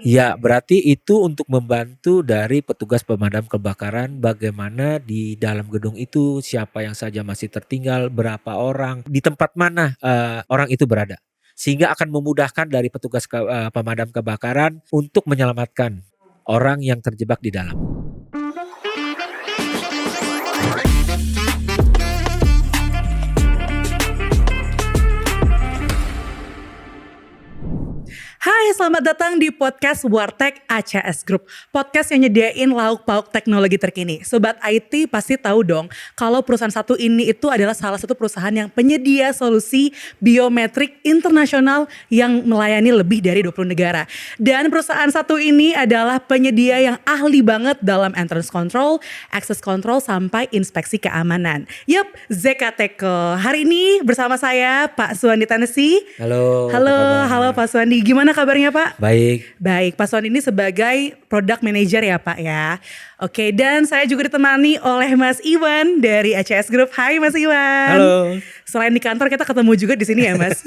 Ya, berarti itu untuk membantu dari petugas pemadam kebakaran bagaimana di dalam gedung itu siapa yang saja masih tertinggal, berapa orang, di tempat mana orang itu berada. Sehingga akan memudahkan dari petugas pemadam kebakaran untuk menyelamatkan orang yang terjebak di dalam. Hai, selamat datang di podcast Wartech ACS Group. Podcast yang nyediain lauk pauk teknologi terkini. Sobat IT pasti tahu dong kalau perusahaan satu ini itu adalah salah satu perusahaan yang penyedia solusi biometrik internasional yang melayani lebih dari 20 negara. Dan perusahaan satu ini adalah penyedia yang ahli banget dalam entrance control, access control, sampai inspeksi keamanan. Yup, ZKTeko. Hari ini bersama saya Pak Suwandi Tennessee. Halo, Halo, apa kabar? halo Pak Suwandi. Gimana kabarnya Pak? Baik. Baik, Pak Suwandi ini sebagai product manager ya Pak ya. Oke, dan saya juga ditemani oleh Mas Iwan dari ACS Group. Hai Mas Iwan. Halo. Selain di kantor kita ketemu juga di sini ya Mas.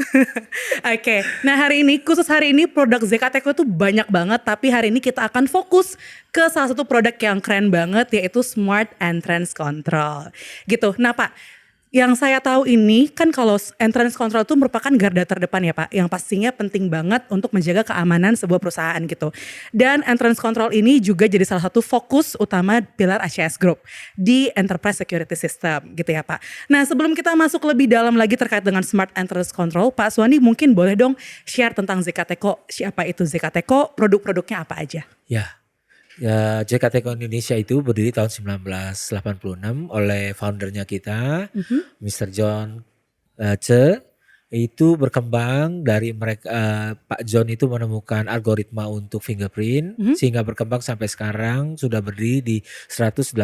Oke, nah khusus hari ini produk ZKTeko itu banyak banget. Tapi hari ini kita akan fokus ke salah satu produk yang keren banget, yaitu Smart Entrance Control. Gitu, nah Pak, yang saya tahu ini kan kalau entrance control itu merupakan garda terdepan ya Pak, yang pastinya penting banget untuk menjaga keamanan sebuah perusahaan gitu. Dan entrance control ini juga jadi salah satu fokus utama pilar ACS Group di Enterprise Security System gitu ya Pak. Nah, sebelum kita masuk lebih dalam lagi terkait dengan Smart Entrance Control, Pak Suwandi mungkin boleh dong share tentang ZKTeko, siapa itu ZKTeko, produk-produknya apa aja? Ya, ZKTeko Indonesia itu berdiri tahun 1986 oleh foundernya kita, Mr. John Tse. Itu berkembang dari mereka, Pak John itu menemukan algoritma untuk fingerprint, sehingga berkembang sampai sekarang sudah berdiri di 186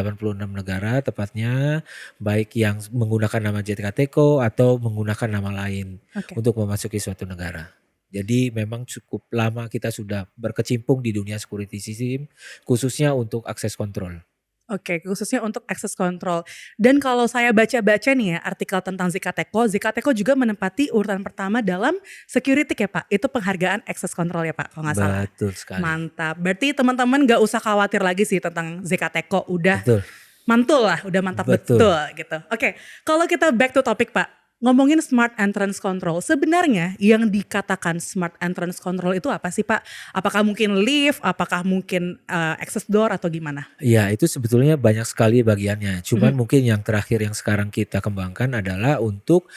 negara tepatnya, baik yang menggunakan nama ZKTeko atau menggunakan nama lain untuk memasuki suatu negara. Jadi memang cukup lama kita sudah berkecimpung di dunia security system, khususnya untuk access control. Oke, khususnya untuk access control. Dan kalau saya baca-baca nih ya artikel tentang ZKTeko juga menempati urutan pertama dalam security ya Pak. Itu penghargaan access control ya Pak, kalau nggak salah. Betul sekali. Mantap. Berarti teman-teman nggak usah khawatir lagi sih tentang ZKTeko. Udah Betul. mantul lah, udah mantap betul gitu. Oke, kalau kita back to topic Pak. Ngomongin Smart Entrance Control, sebenarnya yang dikatakan Smart Entrance Control itu apa sih Pak? Apakah mungkin lift, apakah mungkin access door atau gimana? Ya, itu sebetulnya banyak sekali bagiannya. Cuman mungkin yang terakhir yang sekarang kita kembangkan adalah untuk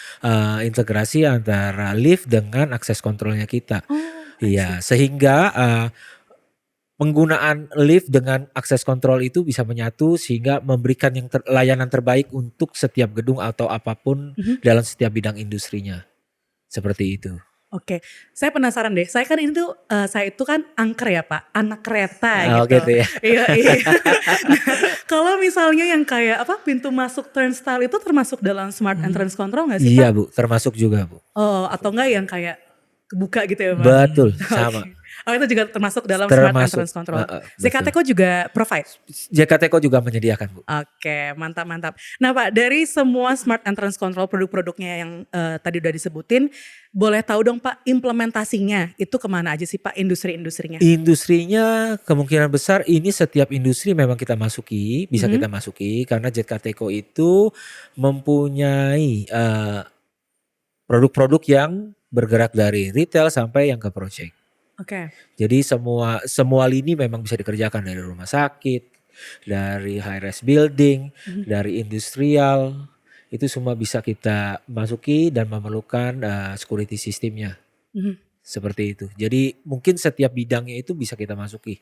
integrasi antara lift dengan access controlnya kita. Iya, sehingga penggunaan lift dengan akses kontrol itu bisa menyatu sehingga memberikan yang layanan terbaik untuk setiap gedung atau apapun dalam setiap bidang industrinya. Seperti itu. Oke, saya penasaran deh. Saya kan saya itu kan angker ya Pak, anak kereta Oh, gitu. gitu ya. Iya. Nah, kalau misalnya yang kayak pintu masuk turnstile itu termasuk dalam Smart Entrance Control nggak sih Pak? Iya Bu, termasuk juga Bu. Oh, atau enggak yang kayak kebuka gitu ya Pak? Betul, sama. Oke. Oh, itu juga termasuk dalam Smart Entrance Control. betul. ZKTeko juga provide? ZKTeko juga menyediakan Bu. Oke, mantap. Nah Pak, dari semua Smart Entrance Control produk-produknya yang tadi udah disebutin, boleh tahu dong Pak implementasinya itu kemana aja sih Pak, industri-industrinya? Industrinya kemungkinan besar ini setiap industri memang kita masuki, bisa kita masuki karena ZKTeko itu mempunyai produk-produk yang bergerak dari retail sampai yang ke project. Oke. Jadi semua lini memang bisa dikerjakan dari rumah sakit, dari high rise building, dari industrial, itu semua bisa kita masuki dan memerlukan security sistemnya. Seperti itu. Jadi mungkin setiap bidangnya itu bisa kita masuki.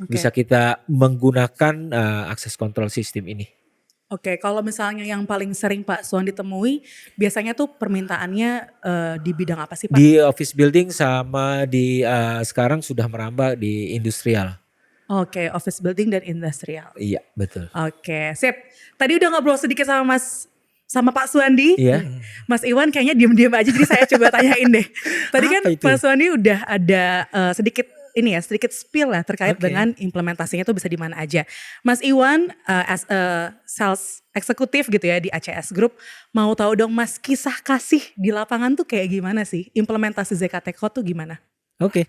Bisa kita menggunakan access control system ini. Oke, kalau misalnya yang paling sering Pak Suwan ditemui, biasanya tuh permintaannya di bidang apa sih Pak? Di office building sama di sekarang sudah merambah di industrial. Oke, office building dan industrial. Iya, betul. Oke, sip. Tadi udah ngobrol sedikit sama Pak Suwandi. Iya. Mas Iwan kayaknya diem-diem aja, jadi saya coba tanyain deh. Tadi kan Pak Suwandi udah ada sedikit spill lah terkait dengan implementasinya tuh bisa di mana aja. Mas Iwan as a sales eksekutif gitu ya di ACS Group, mau tahu dong Mas, kisah kasih di lapangan tuh kayak gimana sih? Implementasi ZKTeko tuh gimana? Oke,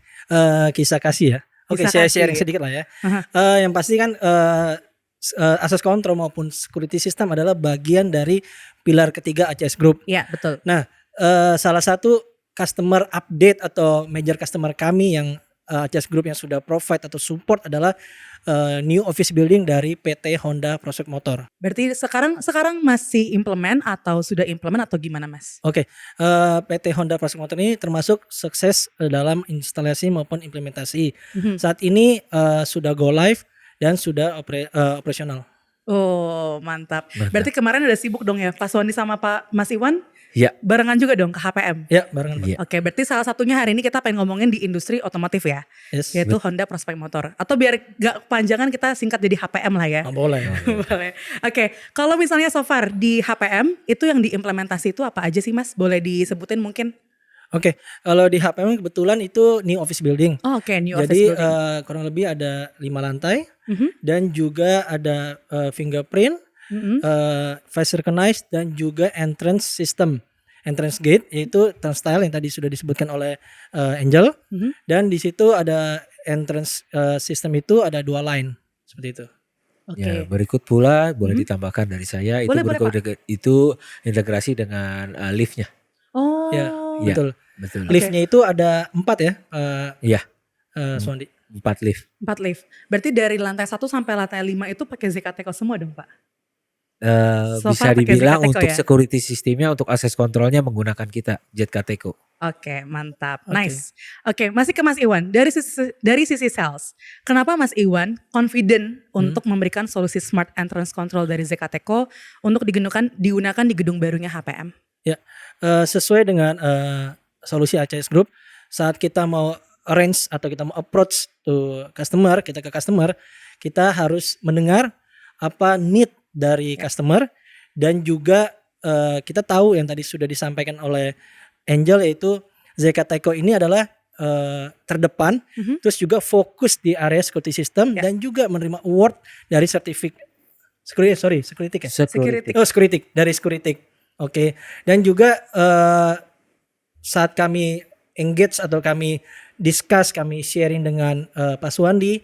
kisah kasih ya. Oke, Bisa saya kasih. sharing sedikit lah ya. Aha. Yang pasti kan access control maupun security system adalah bagian dari pilar ketiga ACS Group. Iya, betul. Nah, salah satu customer update atau major customer kami yang ACS Group yang sudah provide atau support adalah new office building dari PT Honda Prospect Motor. Berarti sekarang masih implement atau sudah implement atau gimana, Mas? Oke, PT Honda Prospect Motor ini termasuk sukses dalam instalasi maupun implementasi. Mhm. Saat ini sudah go live dan sudah operasional. Oh, mantap. Mantap. Berarti kemarin udah sibuk dong ya Pak Sony sama Pak Mas Iwan? Ya. Barengan juga dong ke HPM? Ya, barengan Pak. Iya. Oke, berarti salah satunya hari ini kita pengen ngomongin di industri otomotif ya, Yes. yaitu Honda Prospect Motor. Atau biar gak kepanjangan kita singkat jadi HPM lah ya. Oh, boleh. Boleh. Oke, kalau misalnya so far di HPM itu yang diimplementasi itu apa aja sih Mas? Boleh disebutin mungkin? Oke, kalau di HPM kebetulan itu new office building. Oh, oke, new office Jadi building. kurang lebih ada 5 lantai Mhm, dan juga ada fingerprint, mhm. face recognize dan juga entrance system. Entrance gate yaitu turnstile yang tadi sudah disebutkan oleh Angel, Mhm. dan di situ ada entrance system itu ada 2 line seperti itu. Oke. Ya, berikut pula boleh Mhm. ditambahkan dari saya itu Boleh, itu integrasi dengan liftnya. Oh. Ya, Iya. betul. Betul. Liftnya itu ada 4 ya, Iya. Suwandi. 4 lift. 4 lift. Berarti dari lantai 1 sampai lantai 5 itu pakai ZKTK semua dong Pak? So Bisa far pakai dibilang ZKTK untuk ya? security sistemnya untuk akses kontrolnya menggunakan kita ZKTeko. Oke, mantap. Oke. Nice. Oke, masih ke Mas Iwan. Dari sisi sales, kenapa Mas Iwan confident untuk memberikan solusi smart entrance control dari ZKTeko untuk digunakan di gedung barunya HPM? Sesuai dengan solusi ACS Group, saat kita mau arrange atau kita mau approach to customer, kita harus mendengar apa need dari customer, dan juga kita tahu yang tadi sudah disampaikan oleh Angel, yaitu ZKTeko ini adalah terdepan, Mhm. terus juga fokus di area security system, Ya. dan juga menerima award dari security ya? Security. Oh, dari security. Oke. Dan juga saat kami engage atau kami discuss, kami sharing dengan Pak Suwandi,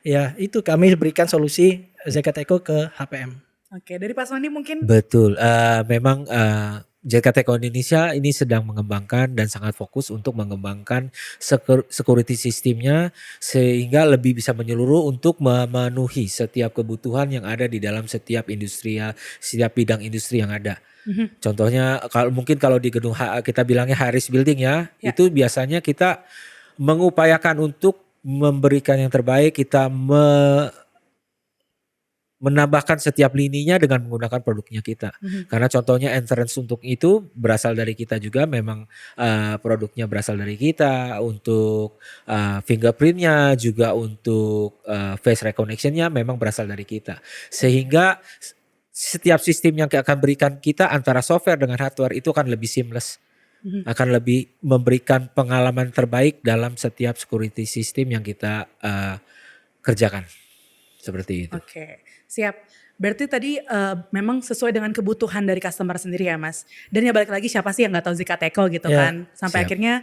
ya itu kami berikan solusi ZKTeko ke HPM. Oke, dari Pak Sony mungkin? Betul. Memang ZKTeko Indonesia ini sedang mengembangkan dan sangat fokus untuk mengembangkan security sistemnya sehingga lebih bisa menyeluruh untuk memenuhi setiap kebutuhan yang ada di dalam setiap industri, setiap bidang industri yang ada. Mhm. Contohnya kalau di gedung kita bilangnya Harris Building ya, Ya. itu biasanya kita mengupayakan untuk memberikan yang terbaik, kita menambahkan setiap lininya dengan menggunakan produknya kita. Mhm. Karena contohnya entrance untuk itu berasal dari kita juga, memang produknya berasal dari kita, untuk fingerprintnya juga untuk face recognition-nya memang berasal dari kita. Sehingga setiap sistem yang akan berikan kita antara software dengan hardware itu akan lebih seamless. Mhm. Akan lebih memberikan pengalaman terbaik dalam setiap security system yang kita kerjakan. Seperti itu. Oke, siap. Berarti tadi memang sesuai dengan kebutuhan dari customer sendiri ya Mas. Dan ya balik lagi, siapa sih yang gak tahu ZKTeko gitu Ya, kan. Sampai siap. akhirnya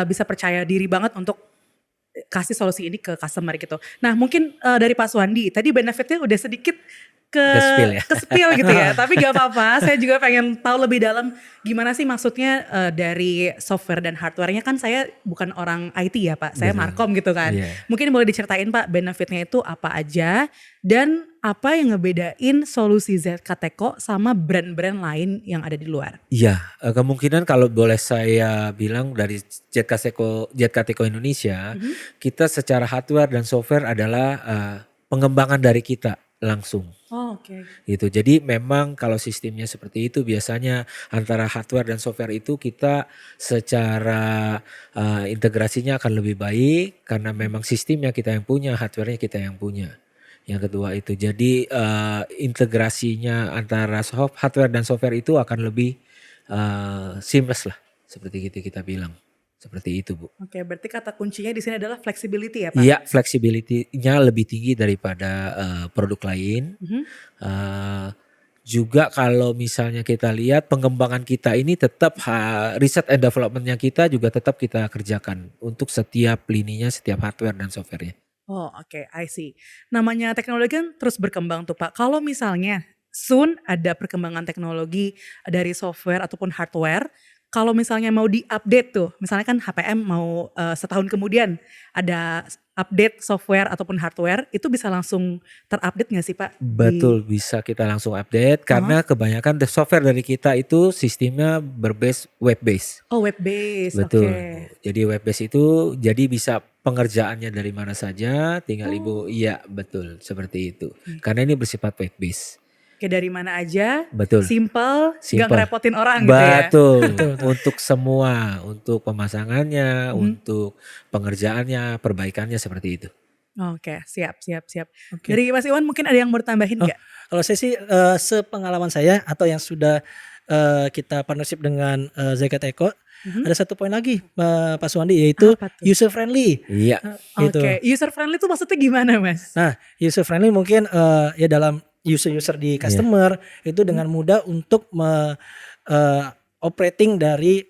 bisa percaya diri banget untuk kasih solusi ini ke customer gitu. Nah mungkin dari Pak Suwandi, tadi benefitnya udah sedikit Ke-spill ya. ke-spill gitu ya. Tapi gak apa-apa, saya juga pengen tahu lebih dalam gimana sih maksudnya dari software dan hardware-nya. Kan saya bukan orang IT ya Pak, saya Betul. Markom gitu kan. Iya. Mungkin boleh diceritain Pak benefitnya itu apa aja dan apa yang ngebedain solusi ZKTeko sama brand-brand lain yang ada di luar. Iya, kemungkinan kalau boleh saya bilang dari ZKTeko Indonesia, kita secara hardware dan software adalah pengembangan dari kita langsung. Oh, oke. Gitu. Jadi memang kalau sistemnya seperti itu biasanya antara hardware dan software itu kita secara integrasinya akan lebih baik karena memang sistemnya kita yang punya, hardwarenya kita yang punya. Yang kedua itu, jadi integrasinya antara hardware dan software itu akan lebih seamless lah, seperti itu kita bilang. Seperti itu Bu. Oke, berarti kata kuncinya di sini adalah flexibility ya Pak? Iya, flexibility-nya lebih tinggi daripada produk lain. Mhm. Juga kalau misalnya kita lihat pengembangan kita ini tetap riset and development-nya kita juga tetap kita kerjakan untuk setiap lininya, setiap hardware dan software-nya. Oh oke, I see. Namanya teknologi kan terus berkembang tuh Pak. Kalau misalnya soon ada perkembangan teknologi dari software ataupun hardware, kalau misalnya mau di-update tuh, misalnya kan HPM mau setahun kemudian ada update software ataupun hardware, itu bisa langsung terupdate nggak sih Pak? Betul, bisa kita langsung update Oh, karena kebanyakan software dari kita itu sistemnya berbase web base. oh web base, oke. Betul. Jadi web base itu jadi bisa pengerjaannya dari mana saja, tinggal Oh, Ibu iya betul seperti itu. oke. Karena ini bersifat web base. Kayak dari mana aja, Betul. simple, nggak Simple. ngerepotin orang gitu ya. Betul. Betul, betul. Untuk semua, untuk pemasangannya, Mhm. untuk pengerjaannya, perbaikannya seperti itu. Oke, siap, siap, siap. Oke. Dari Mas Iwan mungkin ada yang mau tambahin Oh, nggak? kalau saya sih sepengalaman saya atau yang sudah kita partnership dengan ZKT Eko, Mhm. ada satu poin lagi Pak Suwandi, yaitu Apa tuh? user friendly Iya. gitu. Oke, user friendly itu maksudnya gimana Mas? Nah, user friendly mungkin ya dalam user-user di Iya. customer itu dengan mudah untuk operating dari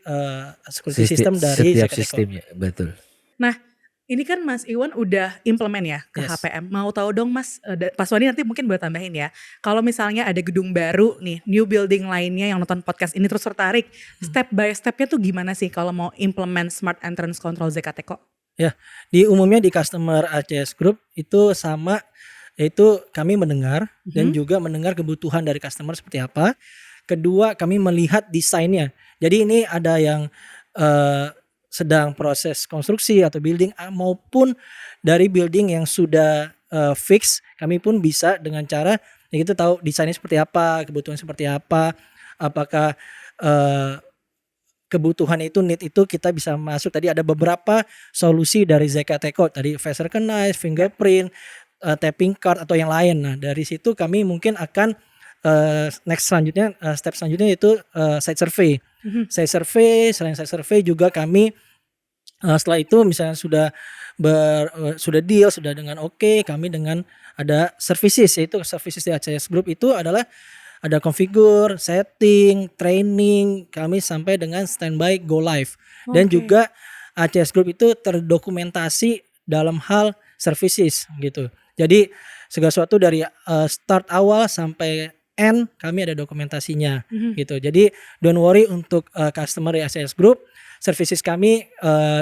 security system dari Setiap ZKT Eko. sistemnya, betul. Nah, ini kan Mas Iwan udah implement ya ke Yes. HPM. Mau tahu dong Mas, Pak Swani nanti mungkin boleh tambahin ya. Kalau misalnya ada gedung baru nih, new building lainnya yang nonton podcast ini terus tertarik, step by stepnya tuh gimana sih kalau mau implement smart entrance control ZKTeko? Ya, di umumnya di customer ACS Group itu sama, yaitu kami mendengar dan juga mendengar kebutuhan dari customer seperti apa. Kedua, kami melihat desainnya. Jadi ini ada yang sedang proses konstruksi atau building maupun dari building yang sudah fix, kami pun bisa dengan cara ya kita tahu desainnya seperti apa, kebutuhan seperti apa, apakah kebutuhan itu need itu kita bisa masuk. Tadi ada beberapa solusi dari ZKT Code, tadi face recognize, fingerprint, tapping card atau yang lain. Nah dari situ kami mungkin akan next selanjutnya step selanjutnya itu site survey. Site survey, selain site survey juga kami setelah itu misalnya sudah deal, sudah dengan oke, kami dengan ada services, yaitu services di ACS Group itu adalah ada configure, setting, training, kami sampai dengan standby go live. Dan Oke. juga ACS Group itu terdokumentasi dalam hal services gitu. Jadi segala sesuatu dari start awal sampai end kami ada dokumentasinya gitu. Jadi don't worry untuk customer di ACS Group, services kami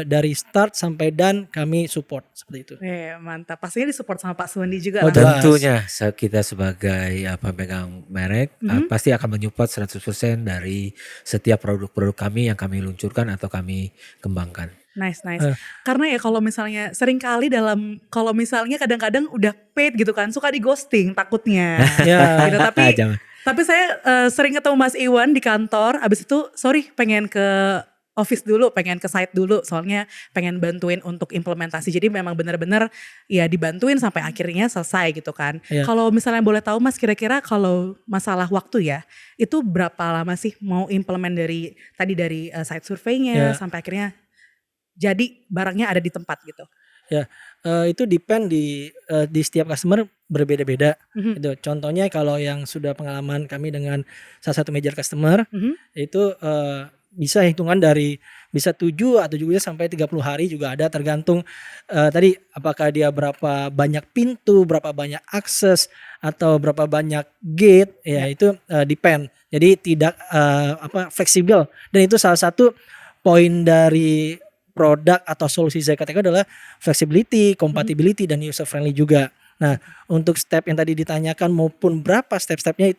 dari start sampai done kami support seperti itu. Mantap. Pastinya disupport sama Pak Suwandi juga Oh, lah. jelas. Tentunya kita sebagai pemegang merek pasti akan menyupport 100% dari setiap produk-produk kami yang kami luncurkan atau kami kembangkan. Nice. Karena ya kalau misalnya seringkali kalau misalnya kadang-kadang udah paid gitu kan, suka di ghosting takutnya. Ya. Gitu. Jangan. Tapi saya sering ketemu Mas Iwan di kantor, abis itu sorry pengen ke office dulu, pengen ke site dulu, soalnya pengen bantuin untuk implementasi. Jadi memang benar-benar ya dibantuin sampai akhirnya selesai gitu kan. Ya. Kalau misalnya boleh tahu Mas, kira-kira kalau masalah waktu ya, itu berapa lama sih mau implement dari site survey-nya Ya. sampai akhirnya jadi barangnya ada di tempat gitu. Ya, itu depend di setiap customer berbeda-beda. Gitu. Contohnya kalau yang sudah pengalaman kami dengan salah satu major customer, itu bisa hitungan dari bisa 7 atau juga sampai 30 hari juga ada, tergantung tadi apakah dia berapa banyak pintu, berapa banyak akses atau berapa banyak gate, ya itu depend. Jadi tidak fleksibel, dan itu salah satu poin dari produk atau solusi ZKTK adalah flexibility, compatibility, dan user friendly juga. Nah, untuk step yang tadi ditanyakan maupun berapa step-stepnya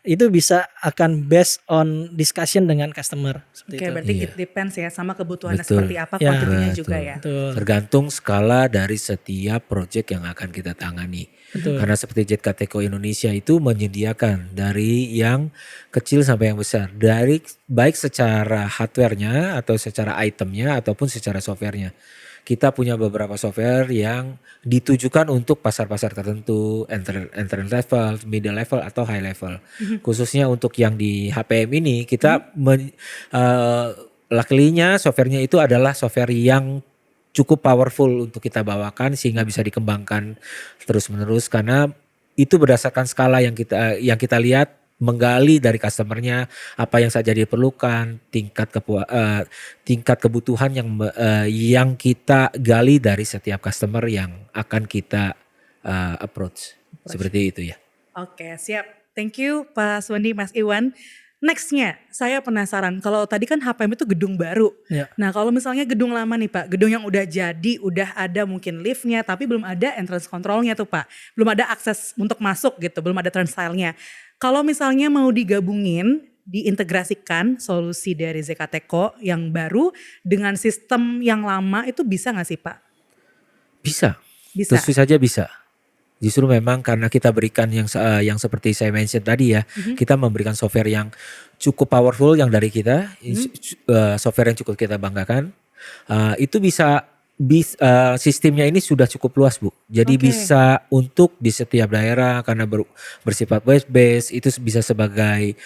itu bisa akan based on discussion dengan customer seperti Oke, itu. berarti Iya. it depends ya sama kebutuhannya Betul. seperti apa, Ya, kuantitinya betul. juga ya. Betul. Tergantung skala dari setiap project yang akan kita tangani. Betul. Karena seperti ZKTeko Indonesia itu menyediakan dari yang kecil sampai yang besar, dari baik secara hardware-nya atau secara itemnya ataupun secara software-nya. Kita punya beberapa software yang ditujukan untuk pasar-pasar tertentu, entry level, middle level, atau high level. Khususnya untuk yang di HPM ini kita luckily-nya softwarenya itu adalah software yang cukup powerful untuk kita bawakan sehingga bisa dikembangkan terus-menerus, karena itu berdasarkan skala yang kita lihat menggali dari customernya apa yang saja diperlukan, tingkat kebutuhan yang kita gali dari setiap customer yang akan kita approach. Seperti itu ya. Oke, siap. Thank you Pak Suwandi, Mas Iwan. Nextnya, saya penasaran. Kalau tadi kan HPM itu gedung baru. Ya. Nah, kalau misalnya gedung lama nih Pak, gedung yang udah jadi, udah ada mungkin liftnya, tapi belum ada entrance controlnya tuh Pak. Belum ada akses untuk masuk gitu, belum ada turnstile-nya. Kalau misalnya mau digabungin, diintegrasikan solusi dari ZKTeko yang baru dengan sistem yang lama, itu bisa nggak sih Pak? Bisa. Bisa. Tentu saja bisa. Justru memang karena kita berikan yang seperti saya mention tadi ya, kita memberikan software yang cukup powerful yang dari kita, software yang cukup kita banggakan, itu sistemnya ini sudah cukup luas Bu. Jadi bisa untuk di setiap daerah karena bersifat web base itu bisa sebagai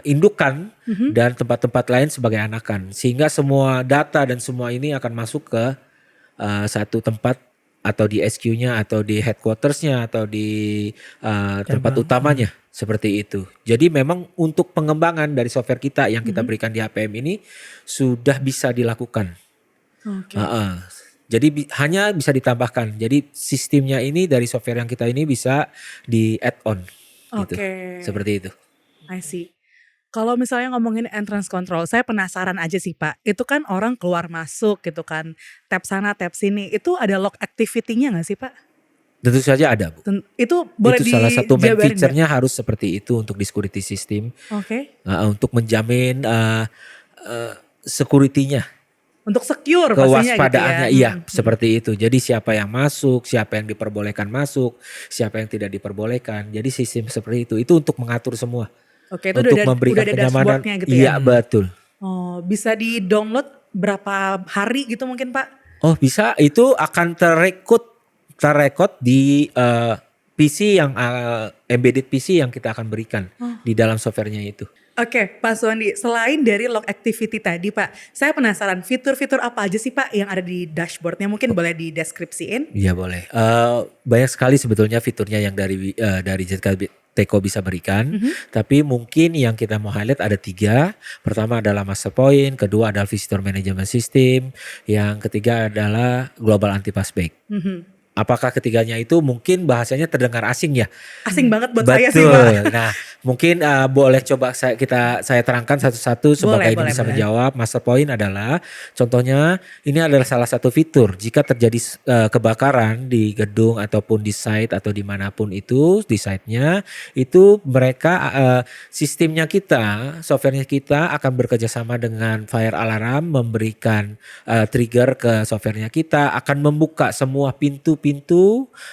indukan dan tempat-tempat lain sebagai anakan, sehingga semua data dan semua ini akan masuk ke satu tempat atau di SQ-nya atau di headquarters-nya atau di tempat utamanya seperti itu. Jadi memang untuk pengembangan dari software kita yang kita berikan di HPM ini sudah bisa dilakukan. Jadi hanya bisa ditambahkan. Jadi sistemnya ini dari software yang kita ini bisa di add on gitu. Seperti itu. I see. Kalau misalnya ngomongin entrance control, saya penasaran aja sih Pak. Itu kan orang keluar masuk gitu kan, tap sana tap sini. Itu ada lock activity-nya gak sih Pak? Tentu saja ada Bu. Itu boleh itu salah satu main dijabarin feature-nya harus seperti itu untuk di security system. Untuk menjamin security-nya. Untuk secure pastinya gitu ya. Kewaspadaannya iya seperti itu. Jadi siapa yang masuk, siapa yang diperbolehkan masuk, siapa yang tidak diperbolehkan. Jadi sistem seperti itu untuk mengatur semua. Oke, itu untuk udah memberikan ada kenyamanan. dashboard-nya gitu Iya ya. betul. Oh, bisa di-download berapa hari gitu mungkin Pak? Oh bisa, itu akan terrekod di PC yang embedded PC yang kita akan berikan di dalam softwarenya itu. Oke, Pak Suwandi, selain dari log activity tadi Pak, saya penasaran fitur-fitur apa aja sih Pak yang ada di dashboardnya, mungkin boleh dideskripsiin? Iya boleh, banyak sekali sebetulnya fiturnya yang dari ZKTeko bisa berikan, tapi mungkin yang kita mau highlight ada 3. Pertama adalah master point, kedua adalah visitor management system, yang ketiga adalah global anti-passback. Apakah ketiganya itu mungkin bahasanya terdengar asing ya? Asing banget buat Betul. saya sih Pak. Nah mungkin boleh coba saya terangkan satu-satu supaya ini bisa menjawab. Master point adalah contohnya ini adalah salah satu fitur jika terjadi kebakaran di gedung ataupun di site atau dimanapun itu di site-nya itu mereka sistemnya kita, softwarenya kita akan bekerjasama dengan fire alarm memberikan trigger ke softwarenya kita akan membuka semua pintu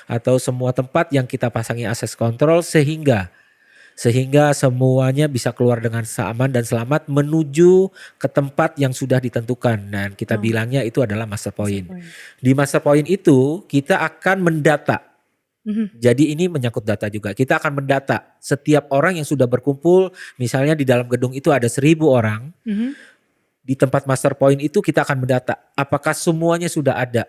atau semua tempat yang kita pasangi access control sehingga semuanya bisa keluar dengan aman dan selamat menuju ke tempat yang sudah ditentukan dan kita bilangnya itu adalah master point. Di master point itu kita akan mendata. Jadi ini menyangkut data juga. Kita akan mendata setiap orang yang sudah berkumpul, misalnya di dalam gedung itu ada 1.000 orang. Di tempat master point itu kita akan mendata apakah semuanya sudah ada.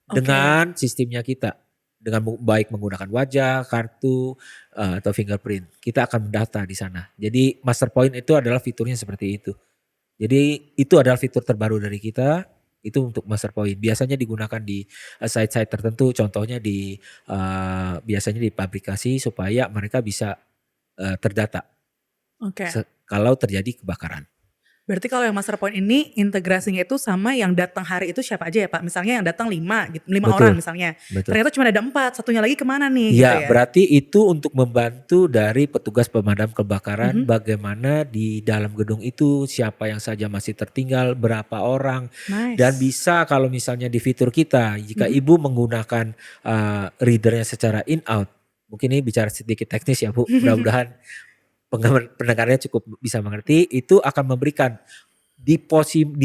Dengan sistemnya kita, dengan baik menggunakan wajah, kartu, atau fingerprint, kita akan mendata di sana. Jadi master point itu adalah fiturnya seperti itu. Jadi itu adalah fitur terbaru dari kita, itu untuk master point. Biasanya digunakan di site-site tertentu, contohnya biasanya di pabrikasi supaya mereka bisa terdata. Kalau terjadi kebakaran. Berarti kalau yang master point ini integrasinya itu sama yang datang hari itu siapa aja ya Pak? Misalnya yang datang 5 gitu, 5 orang misalnya. Ternyata cuma ada 4, satunya lagi kemana nih? Ya, gitu ya, berarti itu untuk membantu dari petugas pemadam kebakaran bagaimana di dalam gedung itu siapa yang saja masih tertinggal, berapa orang. Dan bisa kalau misalnya di fitur kita jika ibu menggunakan readernya secara in out. Mungkin ini bicara sedikit teknis ya Bu, mudah-mudahan pendengarnya cukup bisa mengerti, itu akan memberikan di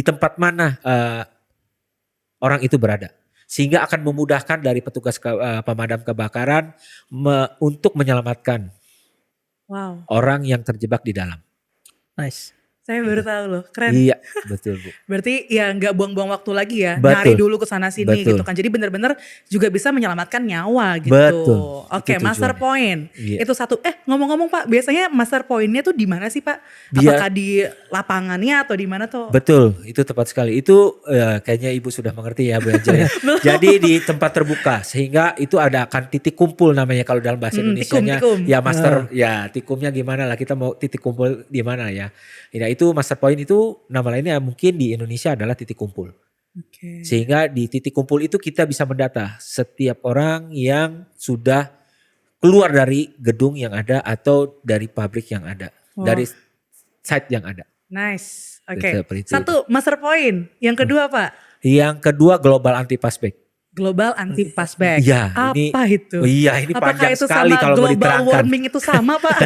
tempat mana orang itu berada. Sehingga akan memudahkan dari petugas pemadam kebakaran untuk menyelamatkan orang yang terjebak di dalam. Nice. Saya baru tahu loh, keren. Iya, betul Bu. Berarti ya nggak buang-buang waktu lagi ya, Betul. nyari dulu ke sana sini Betul. gitu kan. Jadi bener-bener juga bisa menyelamatkan nyawa gitu. Betul. Oke, Itu master tujuannya. point. Iya. Itu satu. Ngomong-ngomong Pak, biasanya master point-nya tuh di mana sih Pak? Biar- Apakah di lapangannya atau di mana tuh? Betul, itu tepat sekali. Itu kayaknya Ibu sudah mengerti ya Bu Angel ya. Jadi di tempat terbuka sehingga itu ada akan titik kumpul namanya kalau dalam bahasa Indonesianya. tikum. Ya master ya tikumnya gimana lah, kita mau titik kumpul di mana ya. Nah, itu master point itu nama lainnya mungkin di Indonesia adalah titik kumpul. Oke. Sehingga di titik kumpul itu kita bisa mendata setiap orang yang sudah keluar dari gedung yang ada atau dari pabrik yang ada, Wah. dari site yang ada. Nice. Oke. Seperti itu. Satu, master point. Yang kedua Pak, Yang kedua global anti passback. global anti passback. Iya, Apa ini- itu? Iya, ini Apakah panjang itu sekali sama kalau mau global diterangkan. warming itu sama Pak?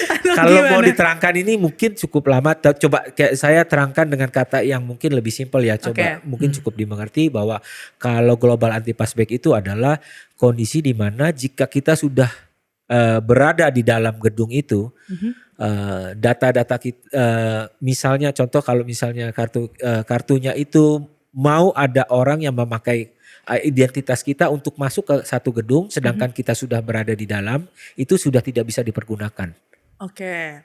Atau Kalau mau gimana? diterangkan ini mungkin cukup lama. Coba kayak saya terangkan dengan kata yang mungkin lebih simpel ya. Coba Oke. mungkin cukup dimengerti bahwa kalau global anti passback itu adalah kondisi di mana jika kita sudah berada di dalam gedung itu, data-data kita, misalnya contoh kalau misalnya kartunya itu mau ada orang yang memakai identitas kita untuk masuk ke satu gedung, sedangkan kita sudah berada di dalam, itu sudah tidak bisa dipergunakan. Oke.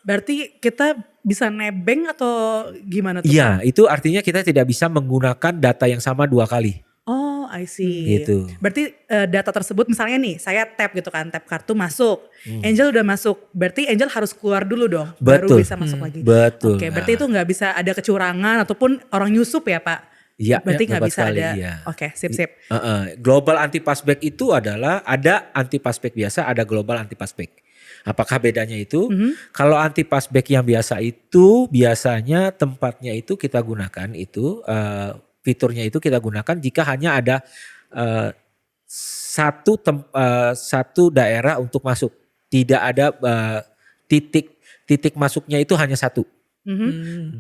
Berarti kita bisa nebeng atau gimana tuh? Iya, itu artinya kita tidak bisa menggunakan data yang sama dua kali. Oh, I see. Gitu. Berarti data tersebut misalnya nih, saya tap gitu kan, tap kartu masuk. Angel udah masuk. Berarti Angel harus keluar dulu dong, baru Betul. bisa masuk lagi. Betul. Oke, berarti itu nggak bisa ada kecurangan ataupun orang nyusup ya Pak? Iya, Berarti nggak tepat bisa sekali, ada. iya. Oke, sip. Global anti passback itu adalah ada anti passback biasa, ada global anti passback. Apakah bedanya itu? Kalau anti passback yang biasa itu biasanya tempatnya itu kita gunakan itu fiturnya itu kita gunakan jika hanya ada satu daerah untuk masuk. Tidak ada titik masuknya itu hanya satu.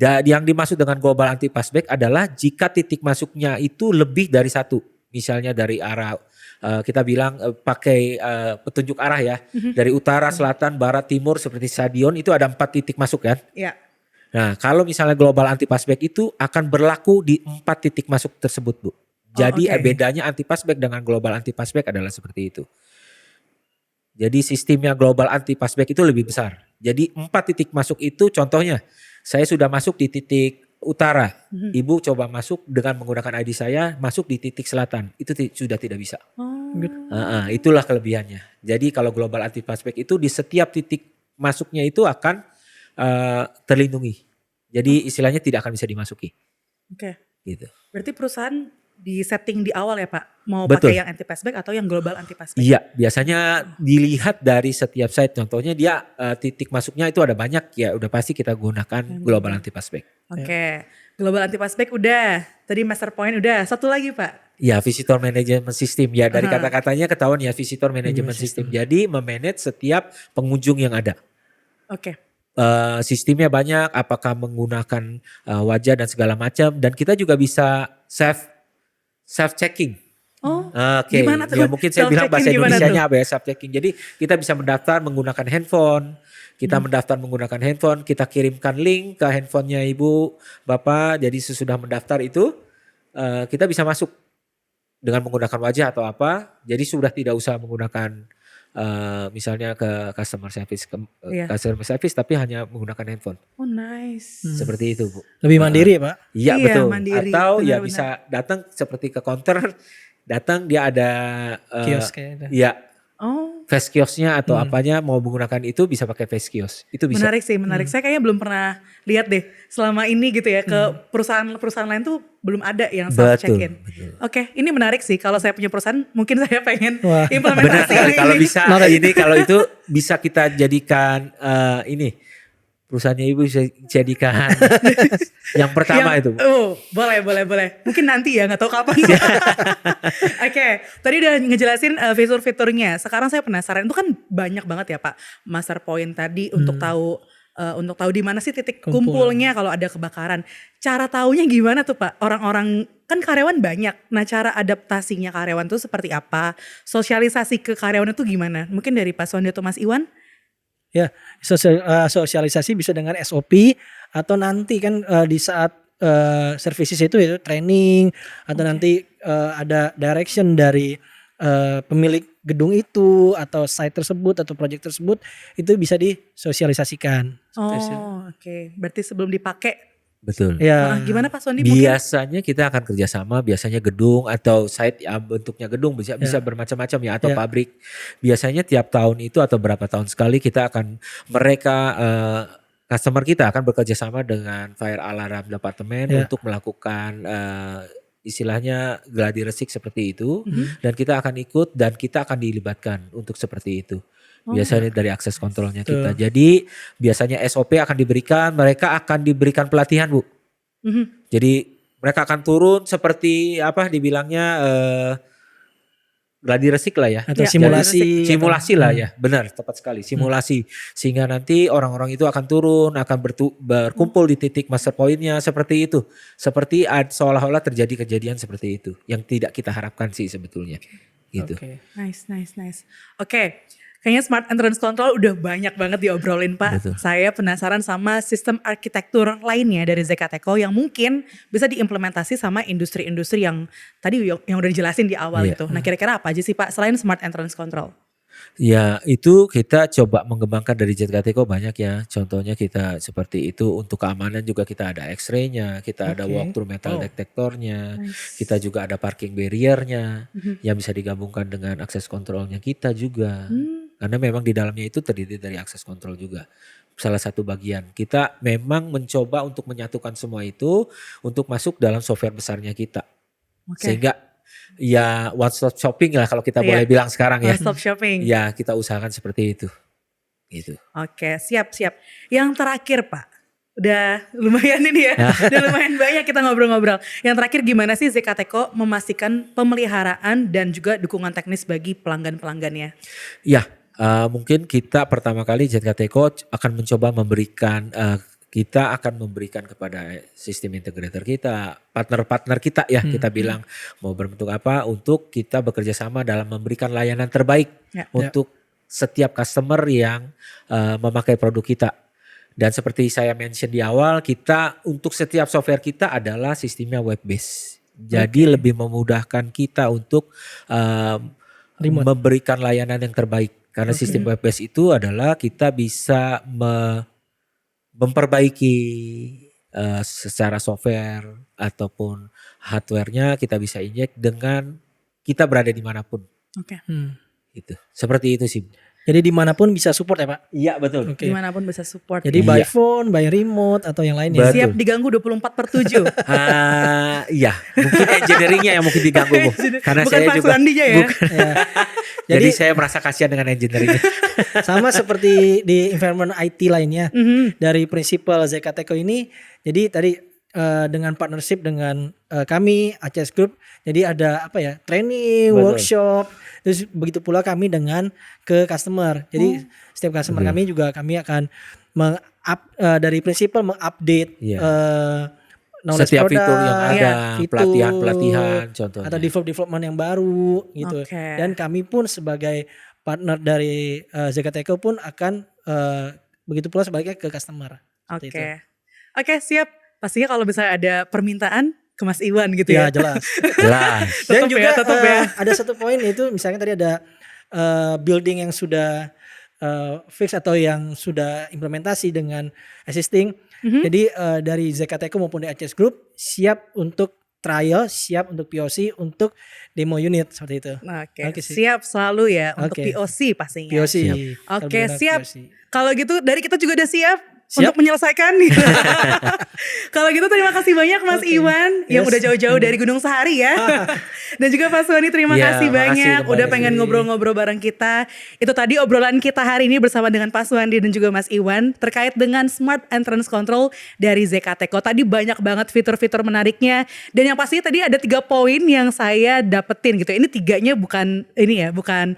Yang dimaksud dengan global anti passback adalah jika titik masuknya itu lebih dari satu. Misalnya dari arah kita bilang pakai petunjuk arah ya. Dari utara, selatan, barat, timur seperti stadion itu ada 4 titik masuk kan. Iya. Nah kalau misalnya global anti passback itu akan berlaku di 4 titik masuk tersebut Bu. Jadi oke. bedanya anti passback dengan global anti passback adalah seperti itu. Jadi sistemnya global anti passback itu lebih besar. Jadi 4 titik masuk itu contohnya saya sudah masuk di titik utara. Ibu coba masuk dengan menggunakan ID saya masuk di titik selatan. Itu sudah tidak bisa. Itulah kelebihannya. Jadi kalau global anti passback itu di setiap titik masuknya itu akan terlindungi. Jadi istilahnya tidak akan bisa dimasuki. Oke. Gitu. Berarti perusahaan di setting di awal ya Pak? Mau Betul. pakai yang anti passback atau yang global anti passback? Iya, biasanya dilihat dari setiap site. Contohnya dia titik masuknya itu ada banyak ya, udah pasti kita gunakan global anti passback. Oke. Global anti passback udah. Tadi master point udah. Satu lagi Pak. Ya, visitor management system ya dari kata-katanya ketahuan ya visitor management system. Jadi memanage setiap pengunjung yang ada. Oke. Sistemnya banyak, apakah menggunakan wajah dan segala macam, dan kita juga bisa self checking. Oh, Oke, gimana tuh? ya mungkin saya bilang bahasa Self-checking gimana Indonesianya apa ya self checking. Jadi kita bisa mendaftar menggunakan handphone. Kita mendaftar menggunakan handphone, kita kirimkan link ke handphonenya ibu, bapak. Jadi sesudah mendaftar itu kita bisa masuk dengan menggunakan wajah atau apa. Jadi sudah tidak usah menggunakan misalnya ke customer service, Iya. customer service, tapi hanya menggunakan handphone. Oh nice. Seperti itu Bu. Lebih mandiri ya Pak? Iya Iya, betul. mandiri. Atau ya Benar-benar. bisa datang seperti ke counter, datang dia ada Kios kayaknya. ya Oh, face kiosnya atau apanya mau menggunakan itu bisa pakai face kios. Itu bisa. menarik sih, menarik. Saya kayaknya belum pernah lihat deh selama ini gitu ya ke perusahaan-perusahaan lain tuh belum ada yang self check in. Betul. Oke, ini menarik sih. Kalau saya punya perusahaan, mungkin saya pengen Wah. Benar implementasi sekali. Kalau ini. bisa ini kalau itu bisa kita jadikan ini perusahaannya ibu bisa jadikan yang pertama itu. Boleh. Mungkin nanti ya, nggak tahu kapan. Oke, tadi udah ngejelasin fitur-fiturnya. Sekarang saya penasaran, itu kan banyak banget ya Pak, master point tadi untuk tahu di mana sih titik kumpulnya kalau ada kebakaran. Cara taunya gimana tuh Pak? Orang-orang kan karyawan banyak. Nah, cara adaptasinya karyawan tuh seperti apa? Sosialisasi ke karyawan itu gimana? Mungkin dari Pak Sondi atau Mas Iwan? Ya, sosialisasi bisa dengan SOP atau nanti kan di saat services itu training atau nanti ada direction dari pemilik gedung itu atau site tersebut atau project tersebut itu bisa disosialisasikan. Oke. Berarti sebelum dipakai, Betul. Ya. gimana Pak Sondi mungkin? Biasanya kita akan kerjasama, biasanya gedung atau site ya bentuknya gedung bisa bermacam-macam ya atau pabrik. Biasanya tiap tahun itu atau berapa tahun sekali kita akan customer kita akan bekerja sama dengan fire alarm departemen untuk melakukan istilahnya gladi resik seperti itu dan kita akan ikut dan kita akan dilibatkan untuk seperti itu. Biasanya dari akses kontrolnya kita. Jadi biasanya SOP akan diberikan, mereka akan diberikan pelatihan Bu. Jadi mereka akan turun seperti apa dibilangnya gladi resik lah ya. Atau simulasi. Simulasi lah ya, benar tepat sekali simulasi. Sehingga nanti orang-orang itu akan turun, akan berkumpul di titik master point-nya seperti itu. Seperti seolah-olah terjadi kejadian seperti itu. Yang tidak kita harapkan sih sebetulnya. Gitu. Nice. Oke. Kayaknya smart entrance control udah banyak banget diobrolin Pak. Betul. Saya penasaran sama sistem arsitektur lainnya dari ZKTeko yang mungkin bisa diimplementasi sama industri-industri yang tadi yang udah dijelasin di awal itu. Nah kira-kira apa aja sih Pak selain smart entrance control? Ya itu kita coba mengembangkan dari ZKTeko banyak ya. Contohnya kita seperti itu untuk keamanan juga kita ada X-ray-nya, kita ada walkthrough metal detektornya, kita juga ada parking barrier-nya yang bisa digabungkan dengan akses kontrolnya kita juga. Karena memang di dalamnya itu terdiri dari akses kontrol juga. Salah satu bagian. Kita memang mencoba untuk menyatukan semua itu untuk masuk dalam software besarnya kita. Sehingga ya one stop shopping lah kalau kita boleh bilang sekarang ya. One stop shopping. Ya kita usahakan seperti itu. Gitu. Oke, siap. Yang terakhir Pak, udah lumayan ini ya, udah lumayan banyak kita ngobrol-ngobrol. Yang terakhir gimana sih ZKTeko memastikan pemeliharaan dan juga dukungan teknis bagi pelanggan-pelanggannya? Ya, mungkin kita pertama kali ZKTeko akan mencoba memberikan kita akan memberikan kepada sistem integrator kita, partner-partner kita ya kita bilang mau berbentuk apa untuk kita bekerja sama dalam memberikan layanan terbaik untuk setiap customer yang memakai produk kita. Dan seperti saya mention di awal, kita untuk setiap software kita adalah sistemnya web based. Jadi lebih memudahkan kita untuk memberikan layanan yang terbaik. Karena sistem web based itu adalah kita bisa memperbaiki secara software ataupun hardware-nya kita bisa injek dengan kita berada dimanapun. Gitu. Seperti itu sih. Jadi dimanapun bisa support ya Pak? Iya betul. Dimanapun bisa support. Jadi by phone, by remote atau yang lainnya. Siap diganggu 24/7. Iya, mungkin engineeringnya yang mungkin diganggu Bu. Karena bukan saya Pak juga Sulandinya ya. Jadi saya merasa kasihan dengan engineeringnya. Sama seperti di environment IT lainnya. Dari prinsipal ZKTeko ini, jadi tadi dengan partnership dengan kami ACS Group, jadi ada apa ya, training, workshop, terus begitu pula kami dengan ke customer. Jadi setiap customer kami juga kami akan dari prinsipal mengupdate knowledge setiap product, fitur yang ada, pelatihan-pelatihan contohnya. atau development yang baru gitu. Dan kami pun sebagai partner dari ZKTeko pun akan begitu pula sebaliknya ke customer. Oke, siap. Pastinya kalau misalnya ada permintaan ke Mas Iwan gitu ya. Ya jelas. Tetep Dan juga ya. ada satu poin itu misalnya tadi ada building yang sudah fix atau yang sudah implementasi dengan existing. Jadi dari ZKTeko maupun dari ACS Group siap untuk trial, siap untuk POC, untuk demo unit seperti itu. Oke, siap selalu ya untuk POC pastinya. POC. Oke, siap. Kalau gitu dari kita juga udah siap. Siap. Untuk menyelesaikan. Kalau gitu terima kasih banyak Mas Iwan yang udah jauh-jauh dari Gunung Sahari ya. Dan juga Pak Suwandi terima kasih banyak udah pengen ngobrol-ngobrol bareng kita. Itu tadi obrolan kita hari ini bersama dengan Pak Suwandi dan juga Mas Iwan terkait dengan Smart Entrance Control dari ZKTeko. Tadi banyak banget fitur-fitur menariknya dan yang pastinya tadi ada 3 poin yang saya dapetin gitu. Ini 3-nya bukan ini ya, bukan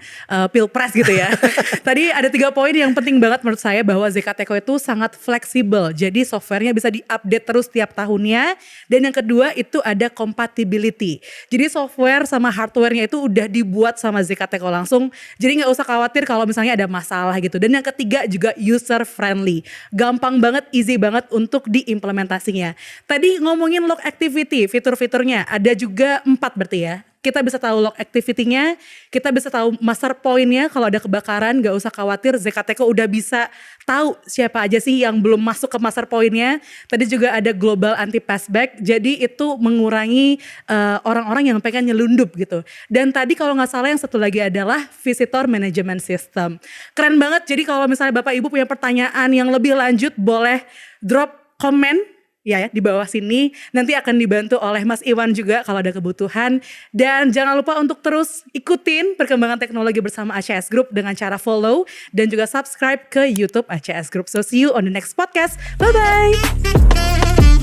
pilpres gitu ya. Tadi ada 3 poin yang penting banget menurut saya bahwa ZKTeko itu sangat fleksibel. Jadi softwarenya bisa diupdate terus tiap tahunnya. Dan yang kedua itu ada compatibility. Jadi software sama hardwarenya itu udah dibuat sama ZKTeko langsung. Jadi nggak usah khawatir kalau misalnya ada masalah gitu. Dan yang ketiga juga user friendly. Gampang banget, easy banget untuk diimplementasinya. Tadi ngomongin log activity, fitur-fiturnya ada juga 4 berarti ya. Kita bisa tahu log activity-nya, kita bisa tahu master point-nya, kalau ada kebakaran gak usah khawatir, ZKTeko udah bisa tahu siapa aja sih yang belum masuk ke master point-nya. Tadi juga ada global anti passback, jadi itu mengurangi orang-orang yang pengen nyelundup gitu. Dan tadi kalau gak salah yang satu lagi adalah visitor management system. Keren banget, jadi kalau misalnya Bapak Ibu punya pertanyaan yang lebih lanjut boleh drop komen ya di bawah sini, nanti akan dibantu oleh Mas Iwan juga kalau ada kebutuhan. Dan jangan lupa untuk terus ikutin perkembangan teknologi bersama ACS Group dengan cara follow dan juga subscribe ke YouTube ACS Group. So see you on the next podcast. Bye bye.